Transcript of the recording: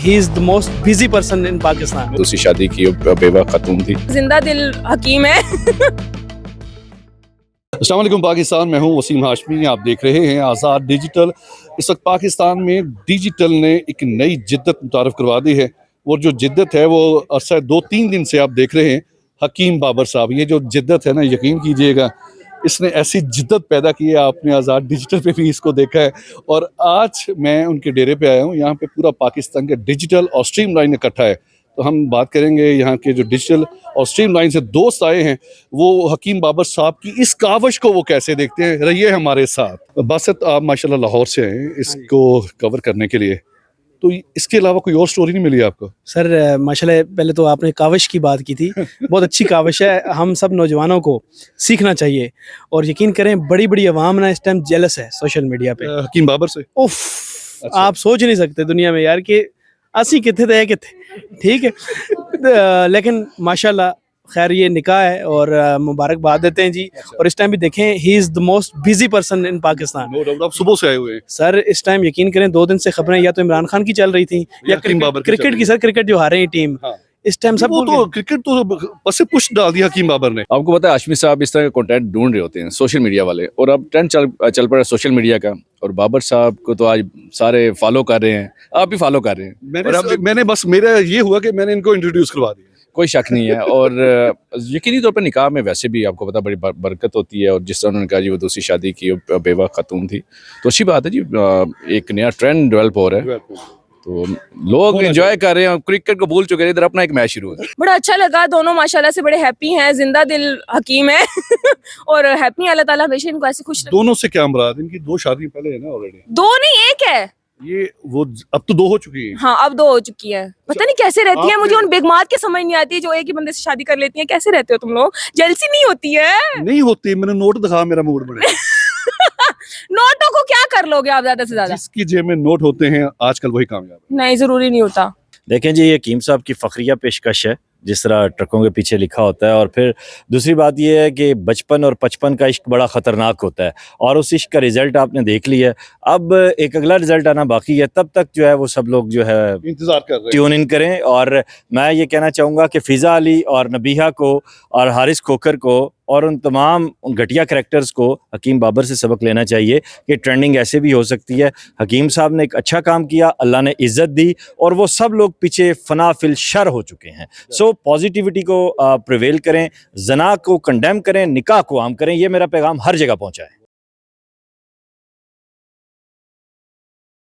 He is the most busy person in Pakistan. दूसरी शादी की बेवा खातून थी। जिंदा दिल हकीम है। अस्सलाम वालेकुम पाकिस्तान, मैं हूं वसीम हाशमी। आप देख रहे हैं आज़ाद डिजिटल। इस वक्त पाकिस्तान में डिजिटल ने एक नई जिद्दत मुतारफ़ करवा दी है। और जो जिद्दत है वो अरसा 2-3 दिन से आप देख रहे हैं हकीम बाबर साहब। ये जो जिद्दत है ना, यकीन कीजिएगा इसने ऐसी जिद्दत पैदा की है। आपने आज़ाद डिजिटल पे भी इसको देखा है। और आज मैं उनके डेरे पे आया हूँ। यहाँ पे पूरा पाकिस्तान का डिजिटल और स्ट्रीम लाइन इकट्ठा है। तो हम बात करेंगे यहाँ के जो डिजिटल और स्ट्रीम लाइन से दोस्त आए हैं, वो हकीम बाबर साहब की इस कावश को वो कैसे देखते हैं। रहिए हमारे साथ। बासत, आप माशाल्लाह लाहौर से हैं इसको कवर करने के लिए, तो इसके अलावा कोई और स्टोरी नहीं मिली आपको? सर माशाल्लाह, पहले तो आपने काविश की बात की थी, बहुत अच्छी काविश है। हम सब नौजवानों को सीखना चाहिए। और यकीन करें, बड़ी बड़ी अवाम ना इस टाइम जेलस है सोशल मीडिया पे हकीम बाबर से। उफ, आप सोच नहीं सकते दुनिया में यार कि असी किथे थे किथे, ठीक है। लेकिन माशाल्लाह खैर ये निकाह है और मुबारकबाद देते हैं जी। और इस टाइम भी देखें, he is the most busy person in Pakistan. No doubt, आप सुबह से आए हुए हैं सर इस टाइम यकीन करें 2 दिन से खबरें या तो इमरान खान की चल रही थी या हकीम बाबर की चल क्रिकेट रही की। सर क्रिकेट जो हारे टीम हाँ। इस टाइम सब वो तो क्रिकेट तो बस से पुश डाल दिया हकीम बाबर ने। आपको पता है हाशमी साहब इस तरह का कंटेंट ढूंढ रहे होते हैं सोशल मीडिया वाले, और अब ट्रेंड चल पड़ा है सोशल मीडिया का। और बाबर साहब को तो आज सारे फॉलो कर रहे हैं, आप भी फॉलो कर रहे हैं। मैंने बस मेरा ये हुआ कि मैंने इनको इंट्रोड्यूस करवा दिया। कोई शक नहीं है। और यकीनी तौर पर निकाह में वैसे भी आपको पता बड़ी बरकत होती है। और जिस तरह उन्होंने कहा जी वो दूसरी शादी की बेवा खातून थी, तो अच्छी बात है जी। एक नया ट्रेंड डेवलप हो रहा है, तो लोग एंजॉय कर रहे हैं। क्रिकेट को भूल चुके हैं, इधर अपना एक मैच शुरू है। बड़ा अच्छा लगा, दोनों माशाल्लाह से बड़े हैप्पी हैं। जिंदा दिल हकीम है। और हैप्पी, अल्लाह ताला हमेशा इनको ऐसे खुश रखे। दोनों से क्या मुराद? इनकी 2 शादी पहले है ना ऑलरेडी। 2 नहीं 1 है ये वो अब तो 2 हो चुकी है। हाँ, अब 2 हो चुकी है। पता नहीं कैसे रहती है, मुझे आपने- उन बेगमात के समझ नहीं आती जो एक ही बंदे से शादी कर लेती है। कैसे रहते हो तुम लोग? जेलसी नहीं होती है? नहीं होती। मैंने नोट दिखा, मेरा मूड बढ़े। नोटों को क्या कर लोगे आप ज्यादा से ज्यादा? जिसकी जेब में नोट होते हैं आजकल वही कामयाब है। नहीं, जरूरी नहीं होता। देखें जी, ये हकीम साहब की फ़खरिया पेशकश है जिस तरह ट्रकों के पीछे लिखा होता है। और फिर दूसरी बात ये है कि बचपन और 55 का इश्क बड़ा ख़तरनाक होता है, और उस इश्क का रिज़ल्ट आपने देख लिया है। अब एक अगला रिज़ल्ट आना बाकी है, तब तक जो है वो सब लोग जो है इंतजार कर रहे हैं। ट्यून इन करें। और मैं ये कहना चाहूँगा कि फ़िज़ा अली और नबीहा को और हारिस खोकर को और उन तमाम उन घटिया करैक्टर्स को हकीम बाबर से सबक लेना चाहिए कि ट्रेंडिंग ऐसे भी हो सकती है। हकीम साहब ने एक अच्छा काम किया, अल्लाह ने इज़्ज़त दी, और वो सब लोग पीछे फना फिल शर हो चुके हैं। सो पॉजिटिविटी को प्रिवेल करें, जना को कंडेम करें, निकाह को आम करें। ये मेरा पैगाम हर जगह पहुँचाएं।